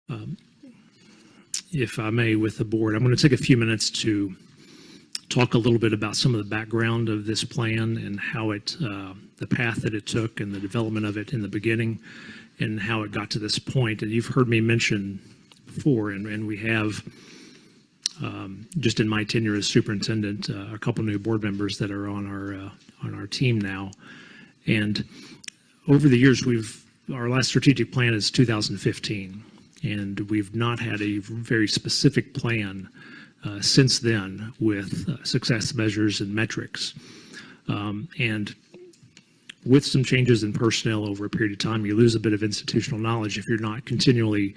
Um, if I may, with the board, I'm going to take a few minutes to talk a little bit about some of the background of this plan and how it, the path that it took and the development of it in the beginning and how it got to this point. And you've heard me mention before, and we have, just in my tenure as superintendent, a couple new board members that are on our team now. And over the years, our last strategic plan is 2015, and we've not had a very specific plan since then with success measures and metrics. And with some changes in personnel over a period of time, you lose a bit of institutional knowledge if you're not continually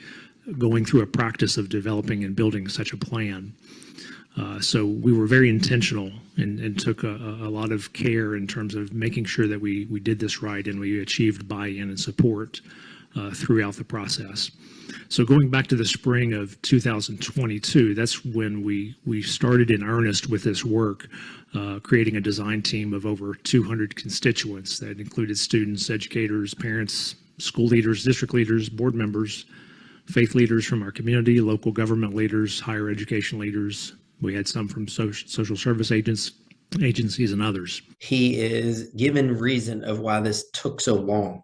going through a practice of developing and building such a plan. So we were very intentional and took a lot of care in terms of making sure that we did this right and we achieved buy-in and support throughout the process. So going back to the spring of 2022, that's when we started in earnest with this work, creating a design team of over 200 constituents that included students, educators, parents, school leaders, district leaders, board members, faith leaders from our community, local government leaders, higher education leaders. We had some from social service agencies and others. He is given reason of why this took so long.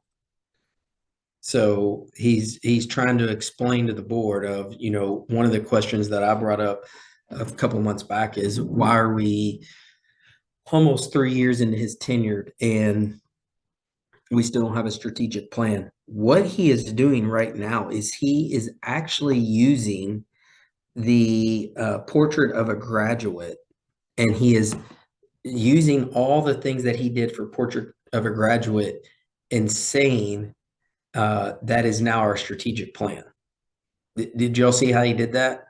So he's trying to explain to the board of, one of the questions that I brought up a couple of months back is, why are we almost 3 years into his tenure and we still don't have a strategic plan? What he is doing right now is he is actually using the portrait of a graduate, and he is using all the things that he did for Portrait of a Graduate and saying that is now our strategic plan. Did y'all see how he did that?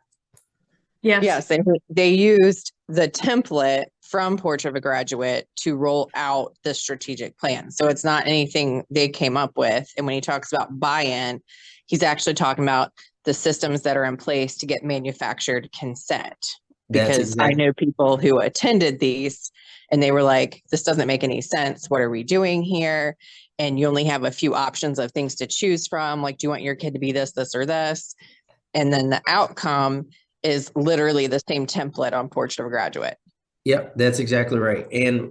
Yes. They used the template from Portrait of a Graduate to roll out the strategic plan. So it's not anything they came up with. And when he talks about buy-in, he's actually talking about the systems that are in place to get manufactured consent. Because I know people who attended these and they were like, this doesn't make any sense. What are we doing here? And you only have a few options of things to choose from. Like, do you want your kid to be this, this, or this? And then the outcome is literally the same template on Portrait of a Graduate. Yep, that's exactly right. And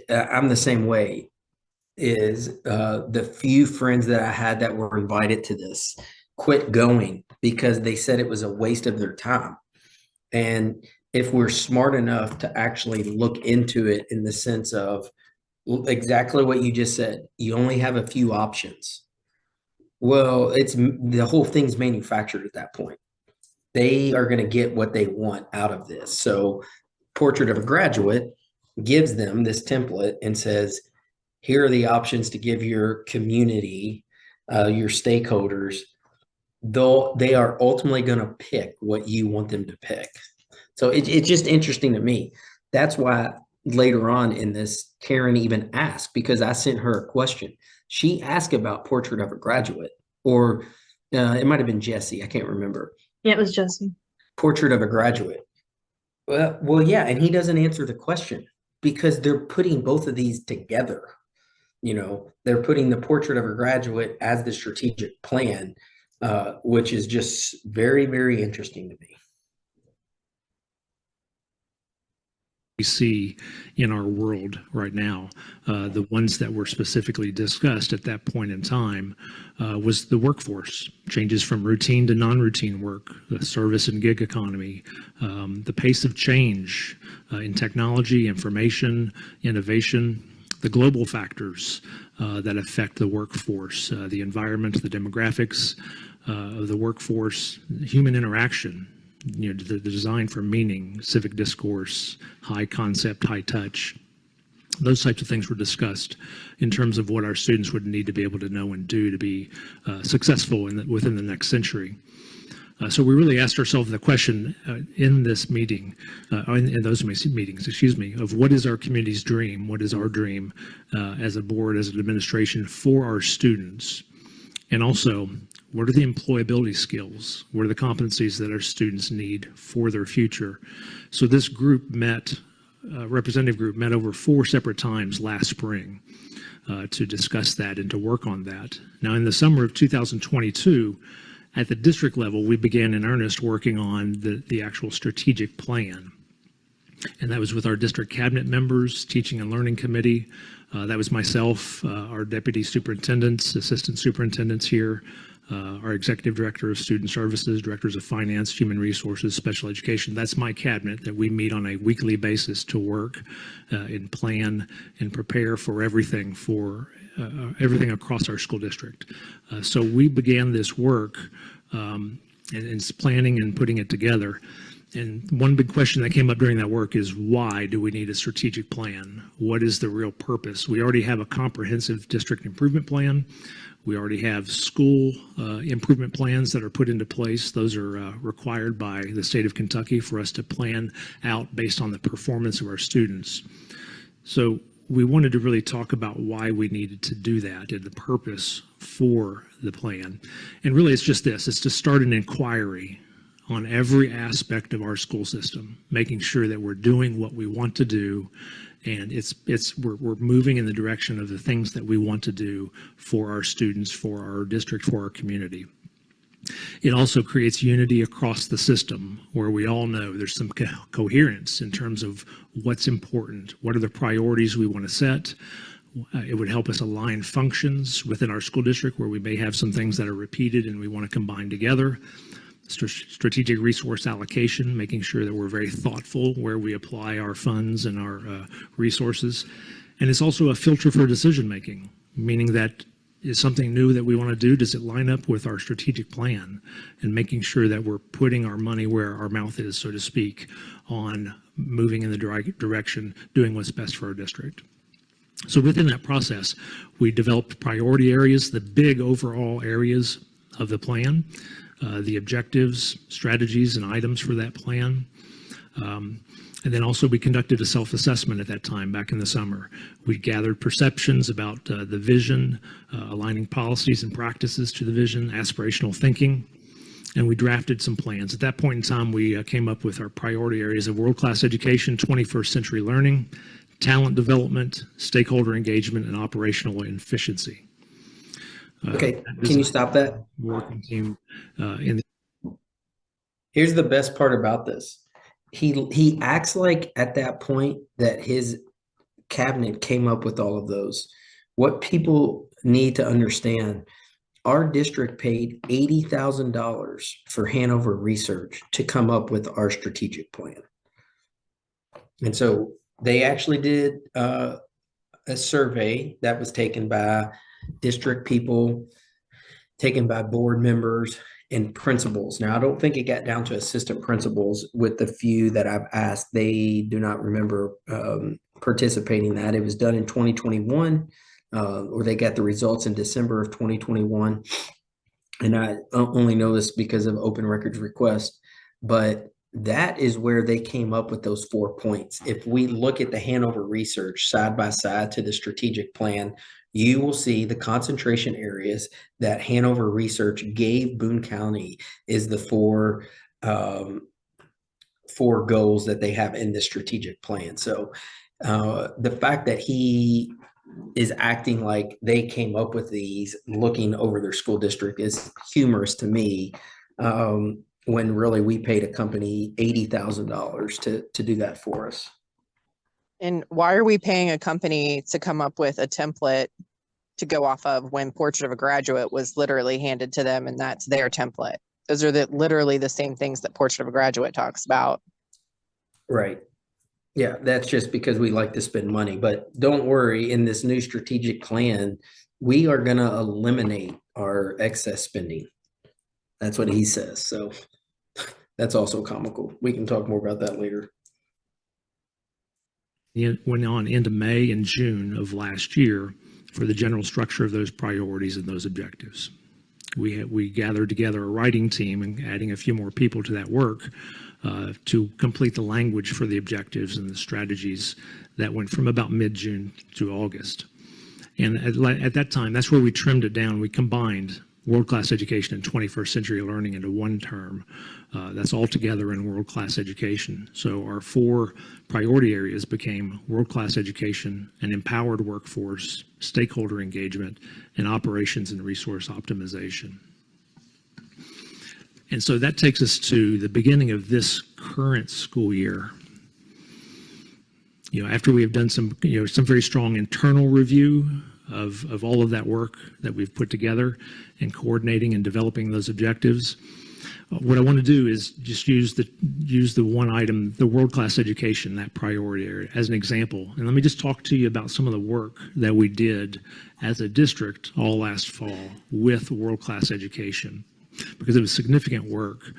I'm the same way. Is the few friends that I had that were invited to this quit going because they said it was a waste of their time. And if we're smart enough to actually look into it in the sense of exactly what you just said, you only have a few options. Well, it's the whole thing's manufactured at that point. They are going to get what they want out of this. So Portrait of a Graduate gives them this template and says, here are the options to give your community, your stakeholders, though they are ultimately going to pick what you want them to pick. So it's just interesting to me. That's why later on in this, Karen even asked, because I sent her a question. She asked about Portrait of a Graduate, or it might have been Jesse. I can't remember. Yeah, it was Jesse. Portrait of a Graduate. Well, yeah. And he doesn't answer the question because they're putting both of these together. They're putting the Portrait of a Graduate as the strategic plan, which is just very, very interesting to me. We see in our world right now, the ones that were specifically discussed at that point in time was the workforce, changes from routine to non-routine work, the service and gig economy, the pace of change in technology, information, innovation, the global factors that affect the workforce, the environment, the demographics of the workforce, human interaction, the design for meaning, civic discourse, high concept, high touch. Those types of things were discussed in terms of what our students would need to be able to know and do to be successful within the next century. So we really asked ourselves the question in this meeting, in those meetings, of what is our community's dream? What is our dream as a board, as an administration for our students? And also, what are the employability skills? What are the competencies that our students need for their future? So this group met, representative group met over 4 separate times last spring to discuss that and to work on that. Now, in the summer of 2022, At the district level, we began in earnest working on the actual strategic plan. And that was with our district cabinet members, teaching and learning committee. That was myself, our deputy superintendents, assistant superintendents here, our executive director of student services, directors of finance, human resources, special education. That's my cabinet that we meet on a weekly basis to work and plan and prepare for everything across our school district. So we began this work and planning and putting it together. And one big question that came up during that work is, why do we need a strategic plan? What is the real purpose? We already have a comprehensive district improvement plan. We already have school improvement plans that are put into place. Those are required by the state of Kentucky for us to plan out based on the performance of our students. So we wanted to really talk about why we needed to do that and the purpose for the plan. And really it's just this, it's to start an inquiry on every aspect of our school system, making sure that we're doing what we want to do, and we're moving in the direction of the things that we want to do for our students, for our district, for our community. It also creates unity across the system, where we all know there's some coherence in terms of what's important, what are the priorities we want to set. It would help us align functions within our school district where we may have some things that are repeated and we want to combine together. Strategic resource allocation, making sure that we're very thoughtful where we apply our funds and our resources. And it's also a filter for decision making, meaning that is something new that we want to do, does it line up with our strategic plan, and making sure that we're putting our money where our mouth is, so to speak, on moving in the direction, doing what's best for our district. So within that process, we developed priority areas, the big overall areas of the plan, the objectives, strategies, and items for that plan. And then also we conducted a self-assessment at that time back in the summer. We gathered perceptions about the vision, aligning policies and practices to the vision, aspirational thinking, and we drafted some plans. At that point in time, we came up with our priority areas of world-class education, 21st century learning, talent development, stakeholder engagement, and operational efficiency. Okay, can you stop that? Working team Here's the best part about this. He acts like at that point that his cabinet came up with all of those. What people need to understand, our district paid $80,000 for Hanover Research to come up with our strategic plan. And so they actually did a survey that was taken by district people, taken by board members and principals. Now, I don't think it got down to assistant principals. With the few that I've asked, they do not remember participating in that. It was done in 2021, or they got the results in December of 2021. And I only know this because of open records request, but that is where they came up with those 4 points. If we look at the Hanover Research side by side to the strategic plan, you will see the concentration areas that Hanover Research gave Boone County is the four goals that they have in the strategic plan. So the fact that he is acting like they came up with these looking over their school district is humorous to me, when really we paid a company $80,000 to do that for us. And why are we paying a company to come up with a template to go off of when Portrait of a Graduate was literally handed to them and that's their template? Those are literally the same things that Portrait of a Graduate talks about. Right. Yeah, that's just because we like to spend money. But don't worry, in this new strategic plan, we are going to eliminate our excess spending. That's what he says. So that's also comical. We can talk more about that later. It went on into May and June of last year for the general structure of those priorities and those objectives. We gathered together a writing team and adding a few more people to that work to complete the language for the objectives and the strategies that went from about mid-June to August. And at that time, that's where we trimmed it down. We combined world-class education and 21st century learning into one term. That's all together in world-class education. So our 4 priority areas became world-class education, an empowered workforce, stakeholder engagement, and operations and resource optimization. And so that takes us to the beginning of this current school year. After we have done some very strong internal review of all of that work that we've put together and coordinating and developing those objectives, what I want to do is just use the one item, the world-class education, that priority area, as an example. And let me just talk to you about some of the work that we did as a district all last fall with world-class education, because it was significant work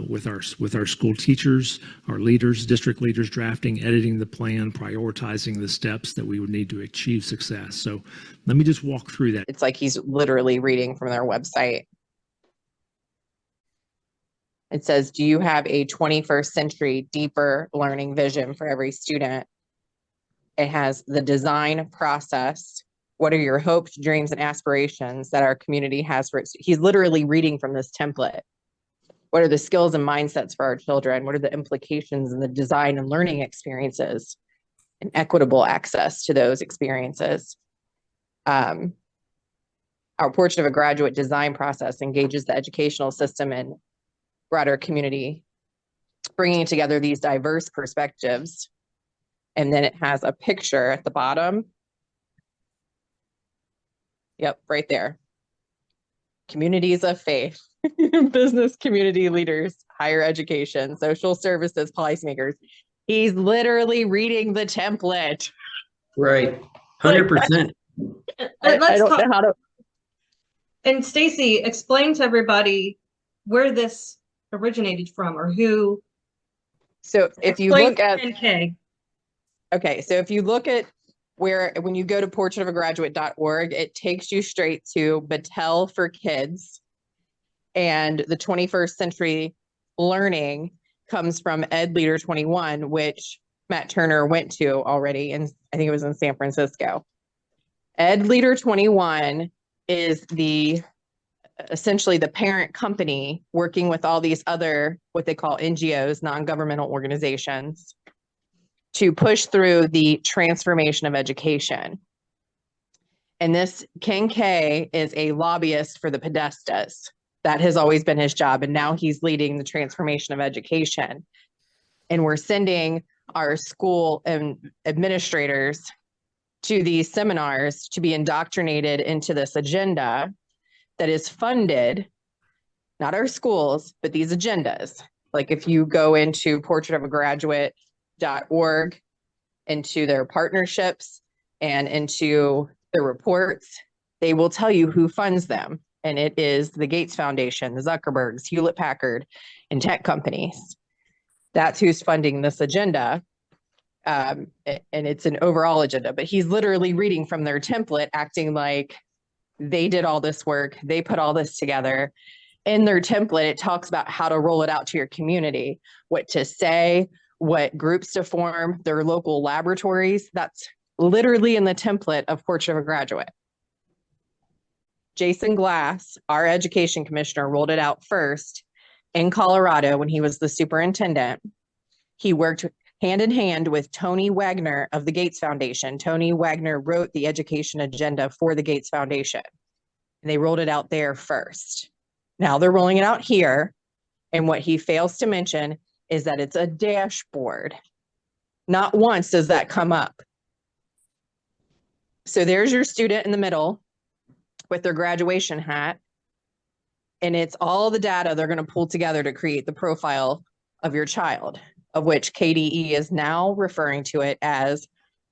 with our school teachers, our leaders, district leaders, drafting, editing the plan, prioritizing the steps that we would need to achieve success. So let me just walk through that. It's like he's literally reading from their website. It says, do you have a 21st century deeper learning vision for every student? It has the design process. What are your hopes, dreams, and aspirations that our community has for it? He's literally reading from this template. What are the skills and mindsets for our children? What are the implications in the design and learning experiences and equitable access to those experiences? Our portrait of a graduate design process engages the educational system and broader community, bringing together these diverse perspectives. And then it has a picture at the bottom. Yep, right there. Communities of faith, business community leaders, higher education, social services, policymakers. He's literally reading the template. Right. 100%. I don't know how to. And Stacy, explain to everybody where this originated from, or who. So if you look at 10K. Okay, so if you look at when you go to portraitofagraduate.org, it takes you straight to Battelle for Kids, and the 21st century learning comes from Ed Leader 21, which Matt Turner went to already, and I think it was in San Francisco. Ed Leader 21 is essentially the parent company working with all these other, what they call NGOs, non-governmental organizations, to push through the transformation of education. And this Ken K is a lobbyist for the Podestas. That has always been his job. And now he's leading the transformation of education. And we're sending our school and administrators to these seminars to be indoctrinated into this agenda that is funded, not our schools, but these agendas. Like if you go into portraitofagraduate.org, into their partnerships and into the reports, they will tell you who funds them. And it is the Gates Foundation, the Zuckerbergs, Hewlett Packard, and tech companies. That's who's funding this agenda. And it's an overall agenda, but he's literally reading from their template, acting like they did all this work. They put all this together. In their template, it talks about how to roll it out to your community, what to say, what groups to form, their local laboratories. That's literally in the template of Portrait of a Graduate. Jason Glass, our education commissioner, rolled it out first in Colorado when he was the superintendent. He worked hand in hand with Tony Wagner of the Gates Foundation. Tony Wagner wrote the education agenda for the Gates Foundation. And they rolled it out there first. Now they're rolling it out here. And what he fails to mention is that it's a dashboard. Not once does that come up. So there's your student in the middle with their graduation hat. And it's all the data they're going to pull together to create the profile of your child, of which KDE is now referring to it as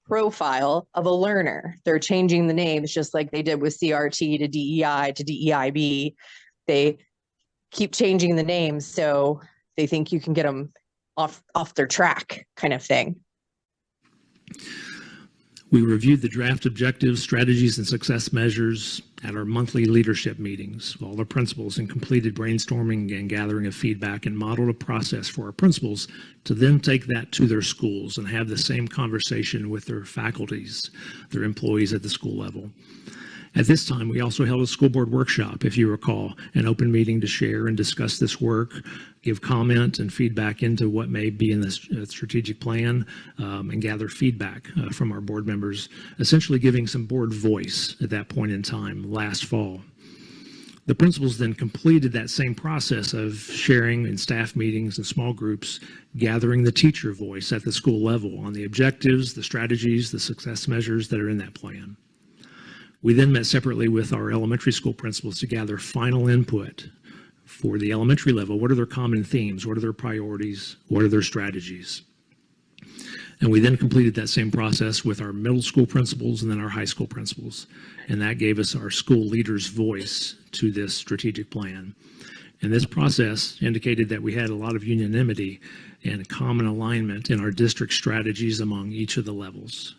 profile of a learner. They're changing the names just like they did with CRT to DEI to DEIB. They keep changing the names so they think you can get them off their track, kind of thing. We reviewed the draft objectives, strategies, and success measures at our monthly leadership meetings. All our principals and completed brainstorming and gathering of feedback, and modeled a process for our principals to then take that to their schools and have the same conversation with their faculties, their employees at the school level. At this time, we also held a school board workshop, if you recall, an open meeting to share and discuss this work, give comment and feedback into what may be in the strategic plan, and gather feedback from our board members, essentially giving some board voice at that point in time last fall. The principals then completed that same process of sharing in staff meetings and small groups, gathering the teacher voice at the school level on the objectives, the strategies, the success measures that are in that plan. We then met separately with our elementary school principals to gather final input for the elementary level. What are their common themes? What are their priorities? What are their strategies? And we then completed that same process with our middle school principals and then our high school principals. And that gave us our school leaders' voice to this strategic plan. And this process indicated that we had a lot of unanimity and common alignment in our district strategies among each of the levels.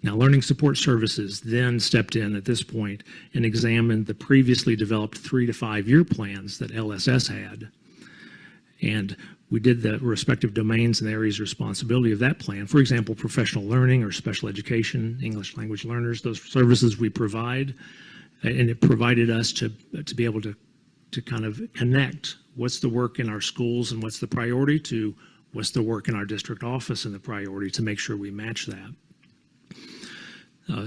Now, Learning Support Services then stepped in at this point and examined the previously developed 3 to 5 year plans that LSS had. And we did the respective domains and areas of responsibility of that plan. For example, professional learning or special education, English language learners, those services we provide. And it provided us to be able to kind of connect what's the work in our schools and what's the priority to what's the work in our district office and the priority to make sure we match that.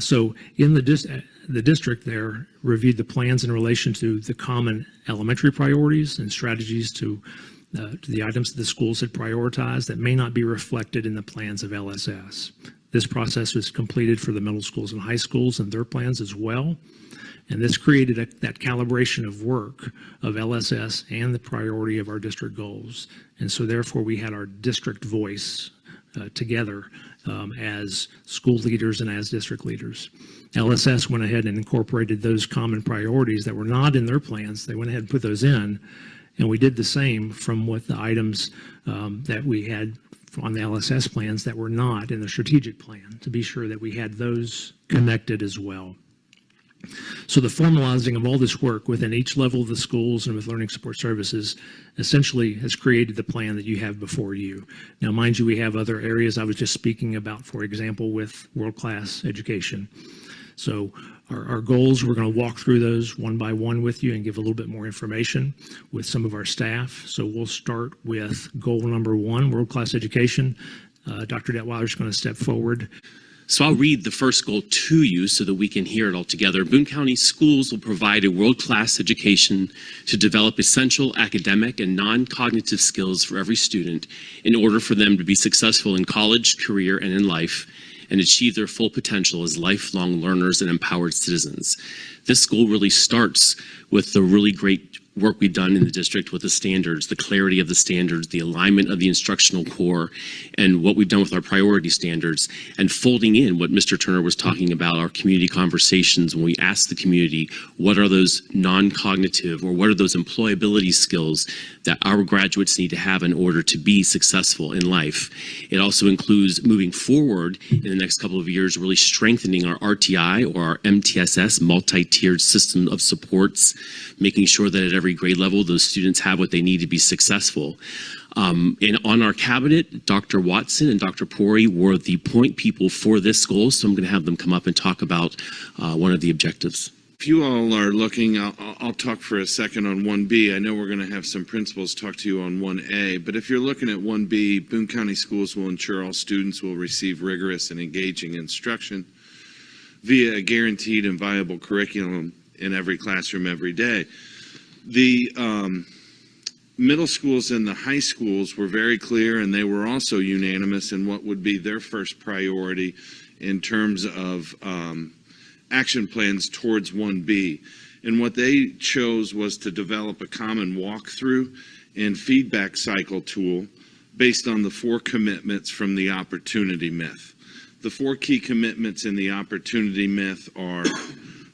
So in the district there reviewed the plans in relation to the common elementary priorities and strategies to the items that the schools had prioritized that may not be reflected in the plans of LSS. This process was completed for the middle schools and high schools and their plans as well. And this created that calibration of work of LSS and the priority of our district goals. And so therefore we had our district voice together as school leaders and as district leaders. LSS went ahead and incorporated those common priorities that were not in their plans. They went ahead and put those in, and we did the same from what the items that we had on the LSS plans that were not in the strategic plan to be sure that we had those connected as well. So the formalizing of all this work within each level of the schools and with Learning Support Services essentially has created the plan that you have before you. Now, mind you, we have other areas I was just speaking about, for example, with world-class education. So our goals, we're going to walk through those one by one with you and give a little bit more information with some of our staff. So we'll start with goal number 1, world-class education. Dr. Detweiler is going to step forward. So I'll read the first goal to you so that we can hear it all together. Boone County Schools will provide a world-class education to develop essential academic and non-cognitive skills for every student in order for them to be successful in college, career, and in life, and achieve their full potential as lifelong learners and empowered citizens. This goal really starts with the really great work we've done in the district with the standards, the clarity of the standards, the alignment of the instructional core, and what we've done with our priority standards, and folding in what Mr. Turner was talking about, our community conversations when we ask the community, what are those non-cognitive or what are those employability skills that our graduates need to have in order to be successful in life. It also includes moving forward in the next couple of years, really strengthening our RTI or our MTSS, multi-tiered system of supports, making sure that at every grade level, those students have what they need to be successful. And on our cabinet, Dr. Watson and Dr. Pori were the point people for this goal, so I'm going to have them come up and talk about one of the objectives. If you all are looking, I'll talk for a second on 1B. I know we're going to have some principals talk to you on 1A, but if you're looking at 1B, Boone County Schools will ensure all students will receive rigorous and engaging instruction via a guaranteed and viable curriculum in every classroom every day. The middle schools and the high schools were very clear, and they were also unanimous in what would be their first priority in terms of action plans towards 1B. And what they chose was to develop a common walkthrough and feedback cycle tool based on the 4 commitments from the opportunity myth. The 4 key commitments in the opportunity myth are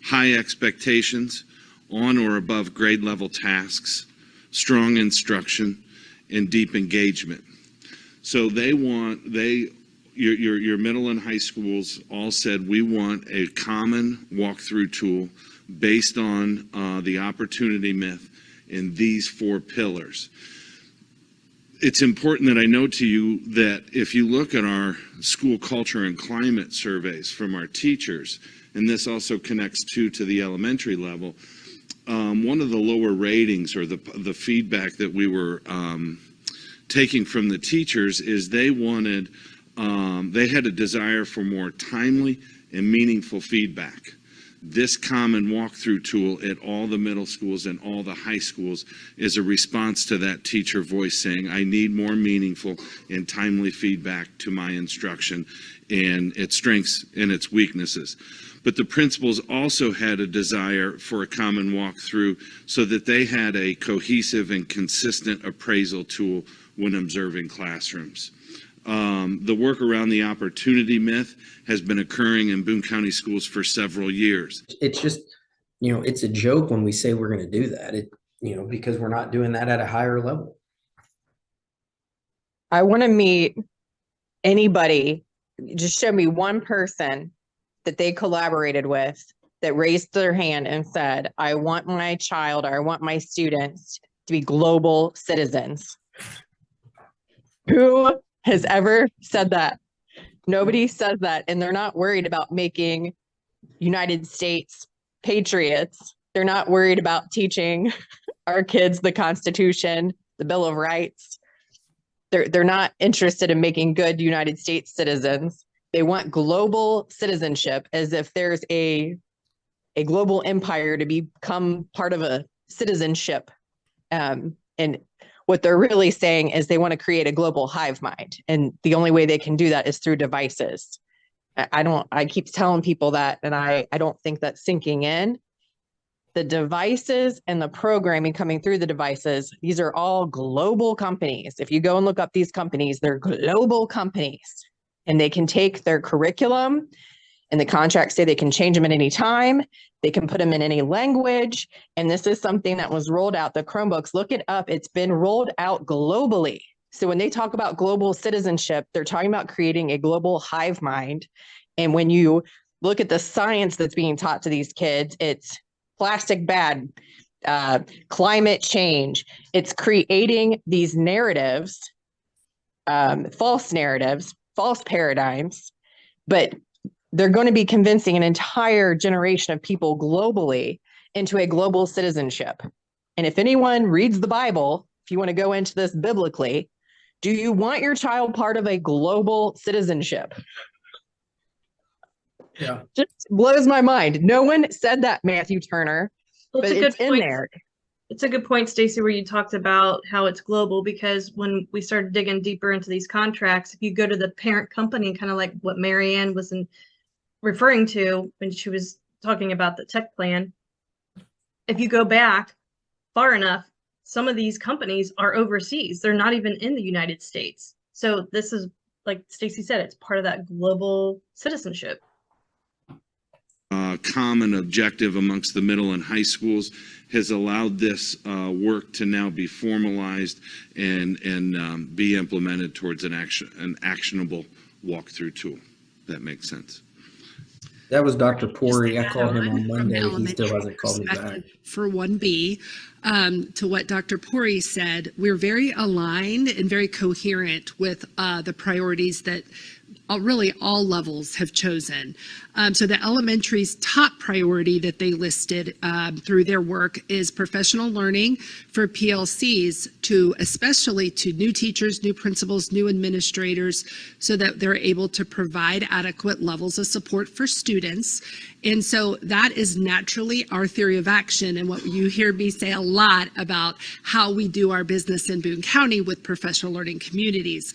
high expectations, on or above grade level tasks, strong instruction, and deep engagement. So your middle and high schools all said we want a common walkthrough tool based on the opportunity myth in these 4 pillars. It's important that I note to you that if you look at our school culture and climate surveys from our teachers, and this also connects to the elementary level, one of the lower ratings or the feedback that we were taking from the teachers is they had a desire for more timely and meaningful feedback. This common walkthrough tool at all the middle schools and all the high schools is a response to that teacher voice saying, I need more meaningful and timely feedback to my instruction and its strengths and its weaknesses. But the principals also had a desire for a common walkthrough so that they had a cohesive and consistent appraisal tool when observing classrooms. The work around the opportunity myth has been occurring in Boone County schools for several years. It's just, it's a joke when we say we're going to do that, because we're not doing that at a higher level. I want to meet anybody. Just show me one person that they collaborated with that raised their hand and said, I want my child or I want my students to be global citizens. Who has ever said that? Nobody says that, and they're not worried about making United States patriots. They're not worried about teaching our kids the Constitution, the Bill of Rights. They're not interested in making good United States citizens. They want global citizenship, as if there's a global empire to become part of a citizenship. And what they're really saying is they want to create a global hive mind. And the only way they can do that is through devices. I keep telling people that, and I don't think that's sinking in. The devices and the programming coming through the devices, these are all global companies. If you go and look up these companies, they're global companies, and they can take their curriculum, and the contracts say they can change them at any time. They can put them in any language. And this is something that was rolled out. The Chromebooks, look it up. It's been rolled out globally. So when they talk about global citizenship, they're talking about creating a global hive mind. And when you look at the science that's being taught to these kids, it's plastic bad, climate change. It's creating these narratives, false narratives, false paradigms, but they're going to be convincing an entire generation of people globally into a global citizenship. And if anyone reads the Bible, if you want to go into this biblically, do you want your child part of a global citizenship? Yeah. Just blows my mind. No one said that, Matthew Turner, but it's in there. It's a good point, Stacey, where you talked about how it's global, because when we started digging deeper into these contracts, if you go to the parent company, kind of like what Marianne was referring to when she was talking about the tech plan, if you go back far enough, some of these companies are overseas. They're not even in the United States. So this is, like Stacey said, it's part of that global citizenship. Common objective amongst the middle and high schools has allowed this work to now be formalized and be implemented towards an actionable walkthrough tool. That makes sense. That was Dr. Pori. I called him on Monday. He still hasn't called me back. For 1B, to what Dr. Pori said, we're very aligned and very coherent with the priorities that really all levels have chosen. So the elementary's top priority that they listed through their work is professional learning for PLCs, especially to new teachers, new principals, new administrators, so that they're able to provide adequate levels of support for students. And so that is naturally our theory of action, and what you hear me say a lot about how we do our business in Boone County with professional learning communities.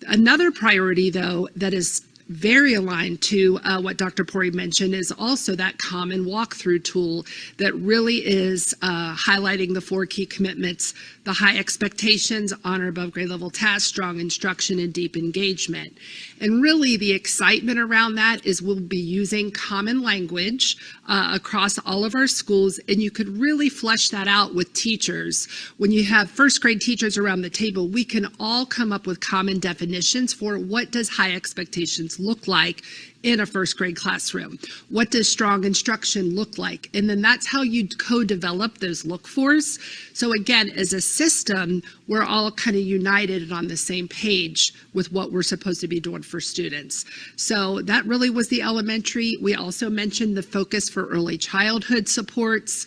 Another priority, though, that is very aligned to what Dr. Pori mentioned is also that common walkthrough tool that really is highlighting the 4 key commitments: the high expectations, honor above grade level tasks, strong instruction, and deep engagement. And really the excitement around that is we'll be using common language across all of our schools, and you could really flesh that out with teachers. When you have first grade teachers around the table, we can all come up with common definitions for what does high expectations look like in a first grade classroom. What does strong instruction look like? And then that's how you co-develop those look-fors. So again, as a system, we're all kind of united and on the same page with what we're supposed to be doing for students. So that really was the elementary. We also mentioned the focus for early childhood supports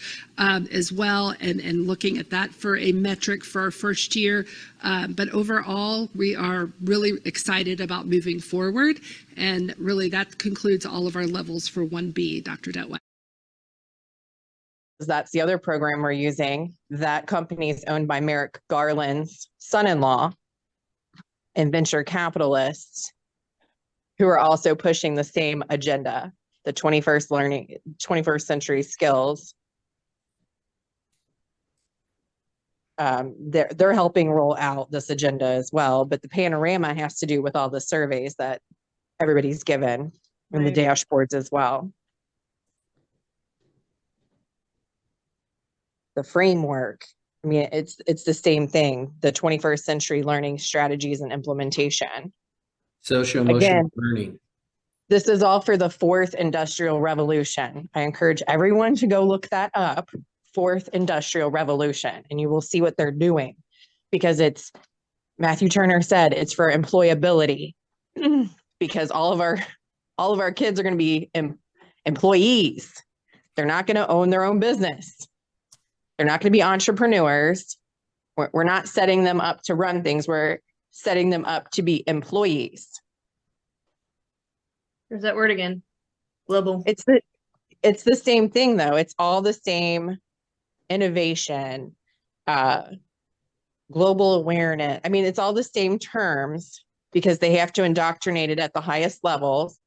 as well, and looking at that for a metric for our first year. But overall, we are really excited about moving forward. And really that concludes all of our levels for 1B, Dr. Detweiler. that's the other program we're using. That company is owned by Merrick Garland's son-in-law and venture capitalists who are also pushing the same agenda, the 21st century skills. They're helping roll out this agenda as well, but the panorama has to do with all the surveys that everybody's given and the dashboards as well. The framework, I mean, it's the same thing, the 21st century learning strategies and implementation. Social emotional learning. This is all for the fourth industrial revolution. I encourage everyone to go look that up, fourth industrial revolution, and you will see what they're doing, because it's, Matthew Turner said, it's for employability, because all of our kids are going to be employees. They're not going to own their own business. They're not going to be entrepreneurs. We're not setting them up to run things. We're setting them up to be employees. There's that word again. Global. It's the same thing though. It's all the same innovation, global awareness. I mean, it's all the same terms because they have to indoctrinate it at the highest levels.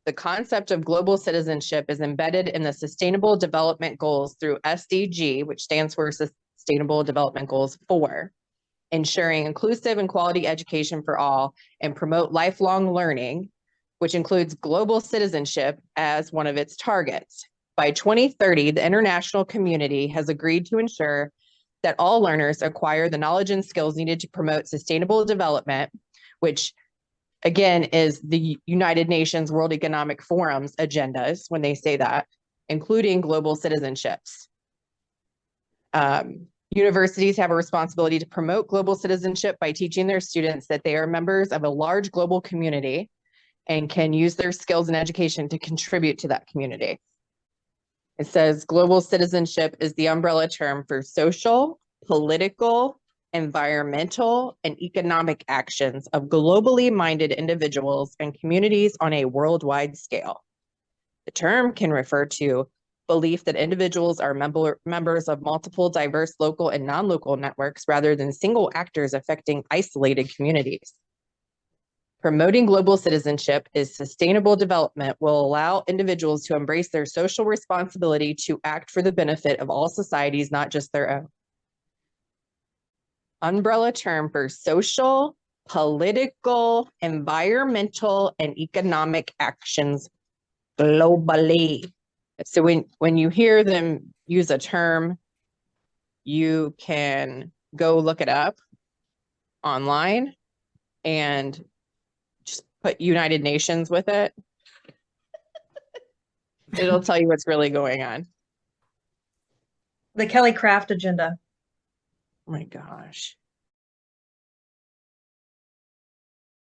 The concept of global citizenship is embedded in the Sustainable Development Goals through SDG, which stands for Sustainable Development Goals 4, ensuring inclusive and quality education for all and promote lifelong learning, which includes global citizenship as one of its targets. By 2030, the international community has agreed to ensure that all learners acquire the knowledge and skills needed to promote sustainable development, which again is the United Nations World Economic Forum's agendas when they say that, including global citizenships. Universities have a responsibility to promote global citizenship by teaching their students that they are members of a large global community and can use their skills and education to contribute to that community. It says global citizenship is the umbrella term for social, political, environmental, and economic actions of globally minded individuals and communities on a worldwide scale. The term can refer to belief that individuals are members of multiple diverse local and non-local networks rather than single actors affecting isolated communities. Promoting global citizenship is sustainable development will allow individuals to embrace their social responsibility to act for the benefit of all societies, not just their own. Umbrella term for social, political, environmental, and economic actions globally. So when you hear them use a term, you can go look it up online and just put United Nations with it. It'll tell you what's really going on. The Kelly Craft agenda. Oh my gosh.